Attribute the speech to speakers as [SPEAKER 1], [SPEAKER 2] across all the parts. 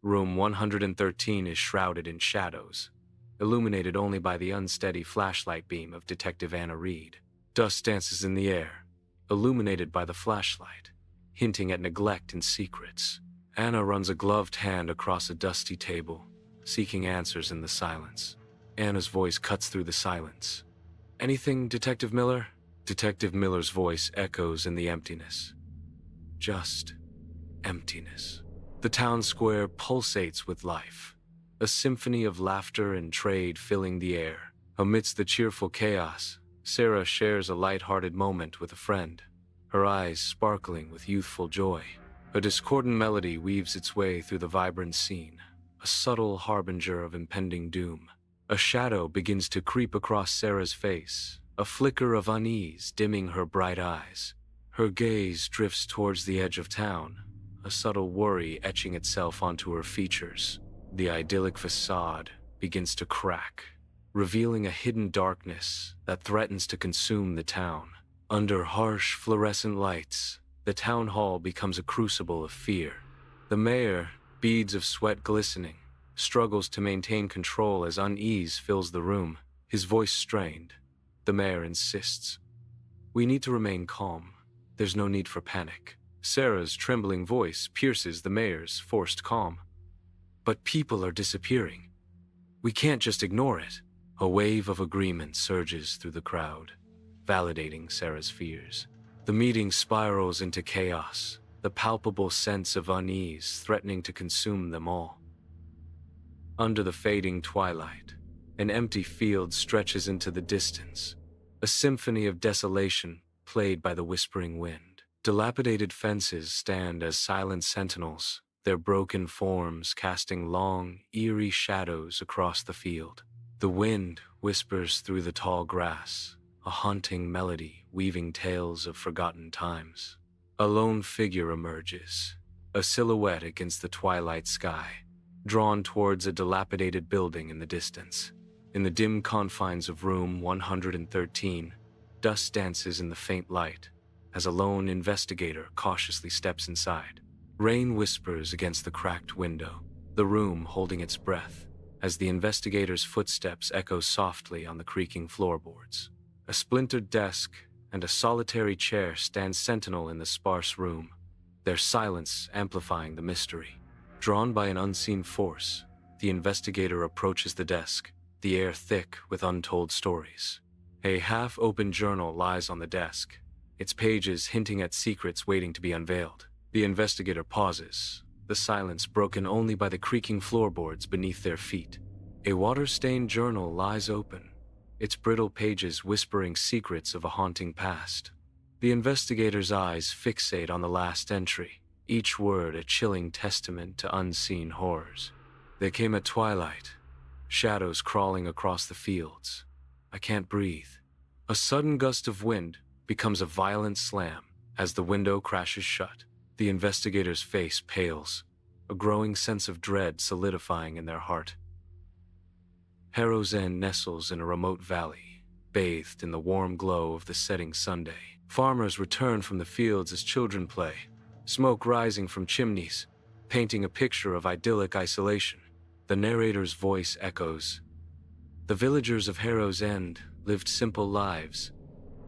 [SPEAKER 1] Room 113 is shrouded in shadows, illuminated only by the unsteady flashlight beam of Detective Anna Reed. Dust dances in the air, illuminated by the flashlight, hinting at neglect and secrets. Anna runs a gloved hand across a dusty table, seeking answers in the silence. Anna's voice cuts through the silence. "Anything, Detective Miller?" Detective Miller's voice echoes in the emptiness. Just emptiness. The town square pulsates with life, a symphony of laughter and trade filling the air. Amidst the cheerful chaos, Sarah shares a light-hearted moment with a friend, her eyes sparkling with youthful joy. A discordant melody weaves its way through the vibrant scene, a subtle harbinger of impending doom. A shadow begins to creep across Sarah's face, a flicker of unease dimming her bright eyes. Her gaze drifts towards the edge of town, a subtle worry etching itself onto her features. The idyllic facade begins to crack, revealing a hidden darkness that threatens to consume the town. Under harsh fluorescent lights, the town hall becomes a crucible of fear. The mayor, beads of sweat glistening, struggles to maintain control as unease fills the room, his voice strained. The mayor insists, "We need to remain calm. There's no need for panic." Sarah's trembling voice pierces the mayor's forced calm. "But people are disappearing. We can't just ignore it." A wave of agreement surges through the crowd, validating Sarah's fears. The meeting spirals into chaos, the palpable sense of unease threatening to consume them all. Under the fading twilight, an empty field stretches into the distance, a symphony of desolation played by the whispering wind. Dilapidated fences stand as silent sentinels, their broken forms casting long, eerie shadows across the field. The wind whispers through the tall grass, a haunting melody weaving tales of forgotten times. A lone figure emerges, a silhouette against the twilight sky, drawn towards a dilapidated building in the distance. In the dim confines of room 113, dust dances in the faint light as a lone investigator cautiously steps inside. Rain whispers against the cracked window, the room holding its breath as the investigator's footsteps echo softly on the creaking floorboards. A splintered desk and a solitary chair stand sentinel in the sparse room, their silence amplifying the mystery. Drawn by an unseen force, the investigator approaches the desk, the air thick with untold stories. A half-open journal lies on the desk, its pages hinting at secrets waiting to be unveiled. The investigator pauses, the silence broken only by the creaking floorboards beneath their feet. A water-stained journal lies open, its brittle pages whispering secrets of a haunting past. The investigator's eyes fixate on the last entry, each word a chilling testament to unseen horrors. "They came at twilight, shadows crawling across the fields. I can't breathe." A sudden gust of wind becomes a violent slam as the window crashes shut. The investigator's face pales, a growing sense of dread solidifying in their heart. Harrow's End nestles in a remote valley, bathed in the warm glow of the setting Sunday. Farmers return from the fields as children play, smoke rising from chimneys, painting a picture of idyllic isolation. The narrator's voice echoes. The villagers of Harrow's End lived simple lives,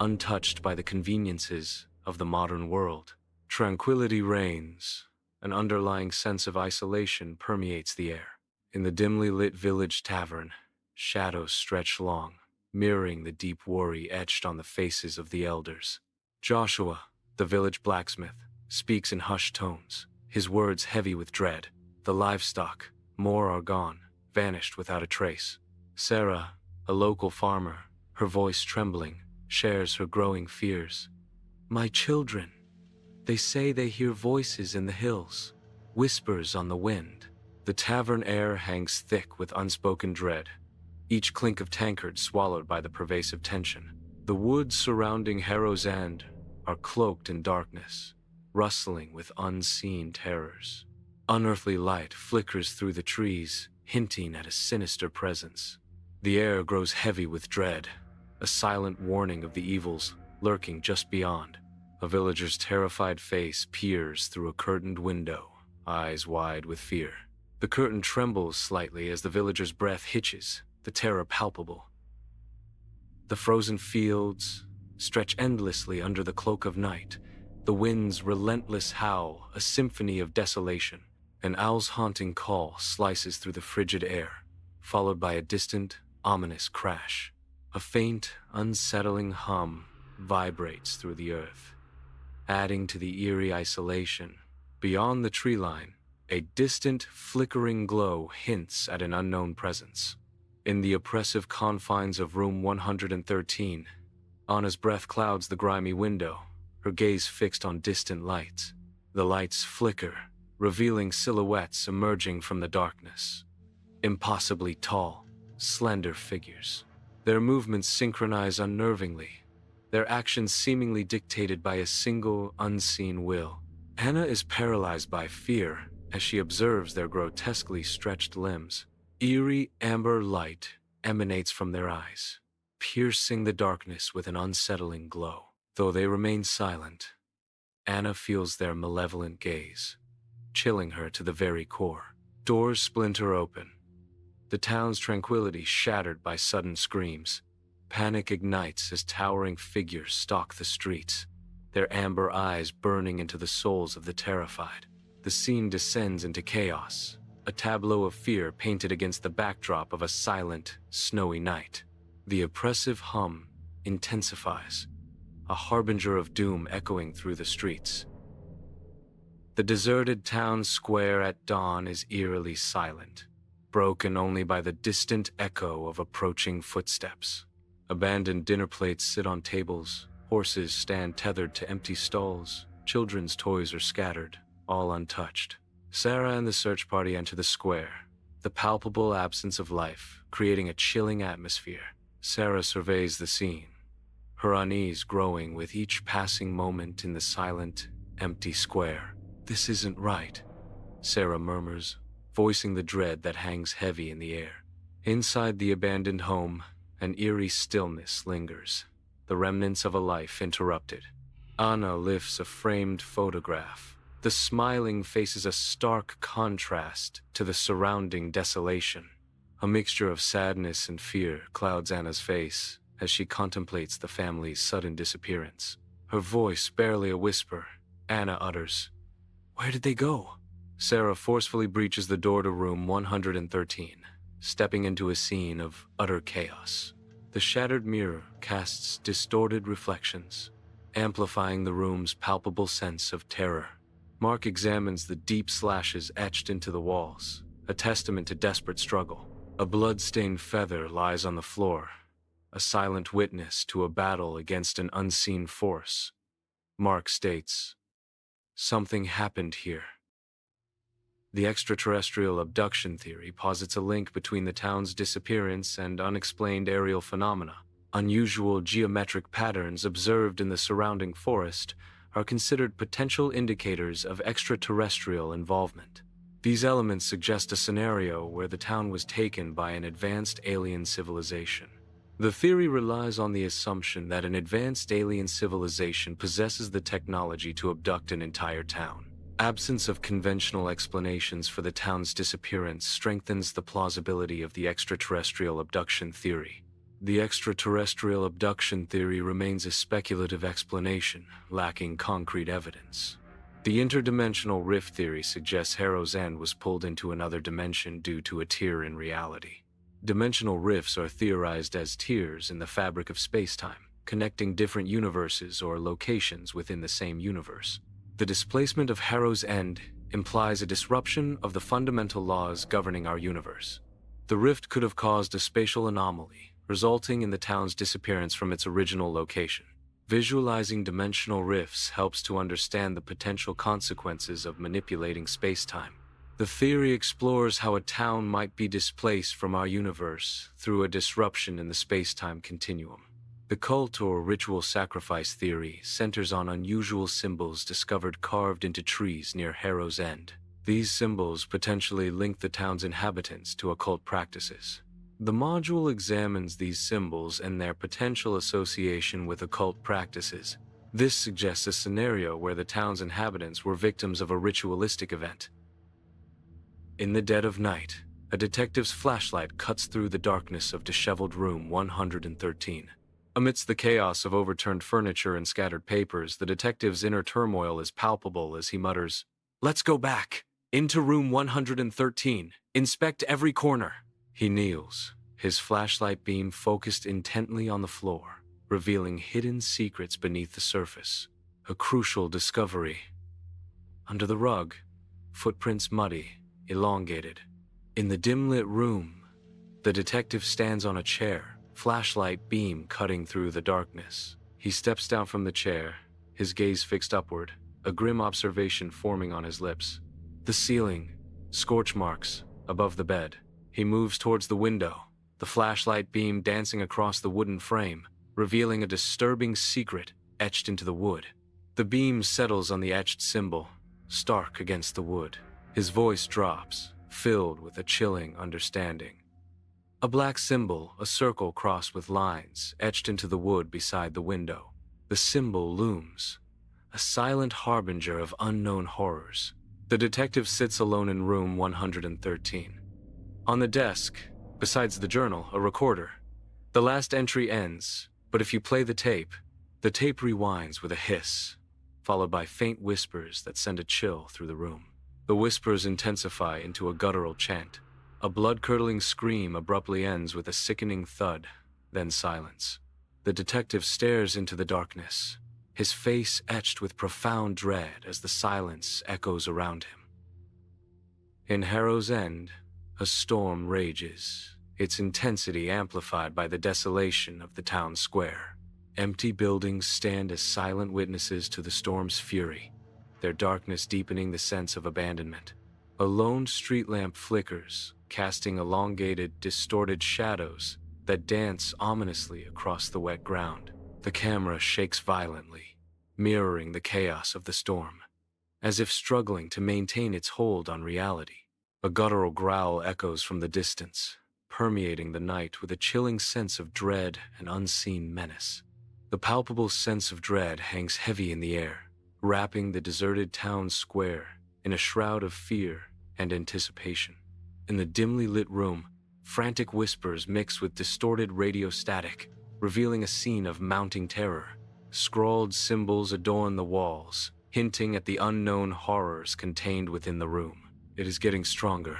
[SPEAKER 1] untouched by the conveniences of the modern world. Tranquility reigns, an underlying sense of isolation permeates the air. In the dimly lit village tavern, shadows stretch long, mirroring the deep worry etched on the faces of the elders. Joshua, the village blacksmith, speaks in hushed tones, his words heavy with dread. The livestock, more are gone, vanished without a trace. Sarah, a local farmer, her voice trembling, shares her growing fears. "My children. They say they hear voices in the hills, whispers on the wind." The tavern air hangs thick with unspoken dread, each clink of tankard swallowed by the pervasive tension. The woods surrounding Harrow's End are cloaked in darkness, rustling with unseen terrors. Unearthly light flickers through the trees, hinting at a sinister presence. The air grows heavy with dread, a silent warning of the evils lurking just beyond. A villager's terrified face peers through a curtained window, eyes wide with fear. The curtain trembles slightly as the villager's breath hitches, the terror palpable. The frozen fields stretch endlessly under the cloak of night, the wind's relentless howl, a symphony of desolation. An owl's haunting call slices through the frigid air, followed by a distant, ominous crash. A faint, unsettling hum vibrates through the earth, adding to the eerie isolation. Beyond the tree line, a distant, flickering glow hints at an unknown presence. In the oppressive confines of room 113, Anna's breath clouds the grimy window, her gaze fixed on distant lights. The lights flicker, revealing silhouettes emerging from the darkness. Impossibly tall, slender figures. Their movements synchronize unnervingly, their actions seemingly dictated by a single, unseen will. Anna is paralyzed by fear as she observes their grotesquely stretched limbs. Eerie amber light emanates from their eyes, piercing the darkness with an unsettling glow. Though they remain silent, Anna feels their malevolent gaze, chilling her to the very core. Doors splinter open, the town's tranquility shattered by sudden screams. Panic ignites as towering figures stalk the streets, their amber eyes burning into the souls of the terrified. The scene descends into chaos, a tableau of fear painted against the backdrop of a silent, snowy night. The oppressive hum intensifies, a harbinger of doom echoing through the streets. The deserted town square at dawn is eerily silent, broken only by the distant echo of approaching footsteps. Abandoned dinner plates sit on tables, horses stand tethered to empty stalls, children's toys are scattered, all untouched. Sarah and the search party enter the square, the palpable absence of life creating a chilling atmosphere. Sarah surveys the scene, her unease growing with each passing moment in the silent, empty square. "This isn't right," Sarah murmurs, voicing the dread that hangs heavy in the air. Inside the abandoned home, an eerie stillness lingers, the remnants of a life interrupted. Anna lifts a framed photograph. The smiling face is a stark contrast to the surrounding desolation. A mixture of sadness and fear clouds Anna's face as she contemplates the family's sudden disappearance. Her voice barely a whisper, Anna utters, "Where did they go?" Sarah forcefully breaches the door to room 113, stepping into a scene of utter chaos. The shattered mirror casts distorted reflections, amplifying the room's palpable sense of terror. Mark examines the deep slashes etched into the walls, a testament to desperate struggle. A blood-stained feather lies on the floor, a silent witness to a battle against an unseen force. Mark states, "Something happened here." The extraterrestrial abduction theory posits a link between the town's disappearance and unexplained aerial phenomena. Unusual geometric patterns observed in the surrounding forest are considered potential indicators of extraterrestrial involvement. These elements suggest a scenario where the town was taken by an advanced alien civilization. The theory relies on the assumption that an advanced alien civilization possesses the technology to abduct an entire town. Absence of conventional explanations for the town's disappearance strengthens the plausibility of the extraterrestrial abduction theory. The extraterrestrial abduction theory remains a speculative explanation, lacking concrete evidence. The interdimensional rift theory suggests Harrow's End was pulled into another dimension due to a tear in reality. Dimensional rifts are theorized as tears in the fabric of spacetime, connecting different universes or locations within the same universe. The displacement of Harrow's End implies a disruption of the fundamental laws governing our universe. The rift could have caused a spatial anomaly, resulting in the town's disappearance from its original location. Visualizing dimensional rifts helps to understand the potential consequences of manipulating spacetime. The theory explores how a town might be displaced from our universe through a disruption in the spacetime continuum. The cult or ritual sacrifice theory centers on unusual symbols discovered carved into trees near Harrow's End. These symbols potentially link the town's inhabitants to occult practices. The module examines these symbols and their potential association with occult practices. This suggests a scenario where the town's inhabitants were victims of a ritualistic event. In the dead of night, a detective's flashlight cuts through the darkness of disheveled room 113. Amidst the chaos of overturned furniture and scattered papers, the detective's inner turmoil is palpable as he mutters, "Let's go back! Into room 113! Inspect every corner!" He kneels, his flashlight beam focused intently on the floor, revealing hidden secrets beneath the surface. A crucial discovery. Under the rug, footprints muddy, elongated. In the dim-lit room, the detective stands on a chair, flashlight beam cutting through the darkness. He steps down from the chair, his gaze fixed upward, a grim observation forming on his lips. The ceiling, scorch marks, above the bed. He moves towards the window, the flashlight beam dancing across the wooden frame, revealing a disturbing secret etched into the wood. The beam settles on the etched symbol, stark against the wood. His voice drops, filled with a chilling understanding. A black symbol, a circle crossed with lines, etched into the wood beside the window. The symbol looms, a silent harbinger of unknown horrors. The detective sits alone in room 113. On the desk, besides the journal, a recorder. The last entry ends, but if you play the tape rewinds with a hiss, followed by faint whispers that send a chill through the room. The whispers intensify into a guttural chant. A blood-curdling scream abruptly ends with a sickening thud, then silence. The detective stares into the darkness, his face etched with profound dread as the silence echoes around him. In Harrow's End, a storm rages, its intensity amplified by the desolation of the town square. Empty buildings stand as silent witnesses to the storm's fury, their darkness deepening the sense of abandonment. A lone street lamp flickers, casting elongated, distorted shadows that dance ominously across the wet ground. The camera shakes violently, mirroring the chaos of the storm, as if struggling to maintain its hold on reality. A guttural growl echoes from the distance, permeating the night with a chilling sense of dread and unseen menace. The palpable sense of dread hangs heavy in the air, wrapping the deserted town square in a shroud of fear and anticipation. In the dimly lit room, frantic whispers mix with distorted radio static, revealing a scene of mounting terror. Scrawled symbols adorn the walls, hinting at the unknown horrors contained within the room. It is getting stronger.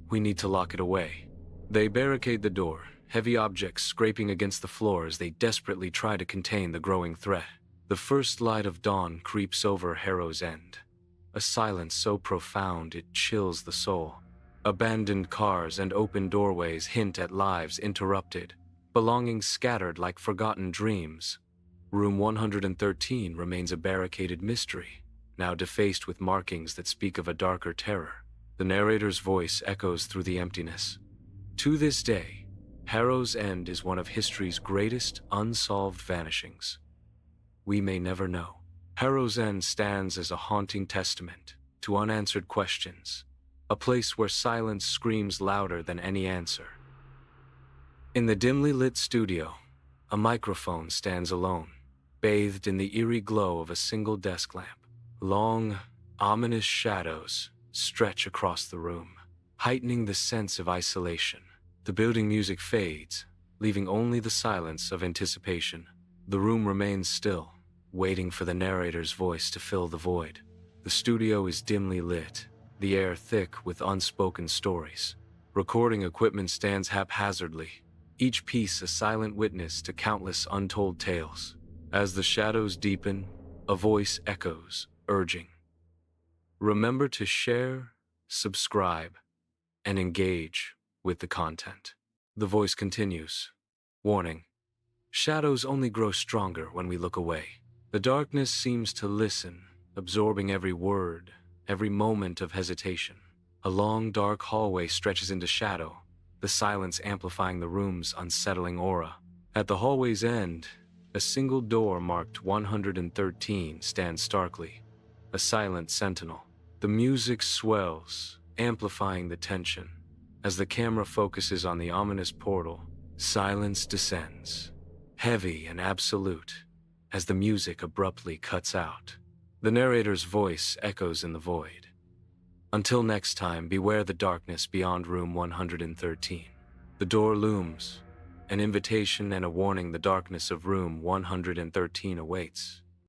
[SPEAKER 1] We need to lock it away. They barricade the door, heavy objects scraping against the floor as they desperately try to contain the growing threat. The first light of dawn creeps over Harrow's End, a silence so profound it chills the soul. Abandoned cars and open doorways hint at lives interrupted, belongings scattered like forgotten dreams. Room 113 remains a barricaded mystery, now defaced with markings that speak of a darker terror. The narrator's voice echoes through the emptiness. To this day, Harrow's End is one of history's greatest unsolved vanishings. We may never know. Harrow's End stands as a haunting testament to unanswered questions, a place where silence screams louder than any answer. In the dimly lit studio, a microphone stands alone, bathed in the eerie glow of a single desk lamp. Long, ominous shadows stretch across the room, heightening the sense of isolation. The building music fades, leaving only the silence of anticipation. The room remains still, waiting for the narrator's voice to fill the void. The studio is dimly lit, the air thick with unspoken stories. Recording equipment stands haphazardly, each piece a silent witness to countless untold tales. As the shadows deepen, a voice echoes, urging, "Remember to share, subscribe, and engage with the content." The voice continues, warning, "Shadows only grow stronger when we look away." The darkness seems to listen, absorbing every word, every moment of hesitation. A long, dark hallway stretches into shadow, the silence amplifying the room's unsettling aura. At the hallway's end, a single door marked 113 stands starkly, a silent sentinel. The music swells, amplifying the tension. As the camera focuses on the ominous portal, silence descends, heavy and absolute, as the music abruptly cuts out. The narrator's voice echoes in the void. Until next time, beware the darkness beyond room 113. The door looms, an invitation and a warning. The darkness of room 113 awaits.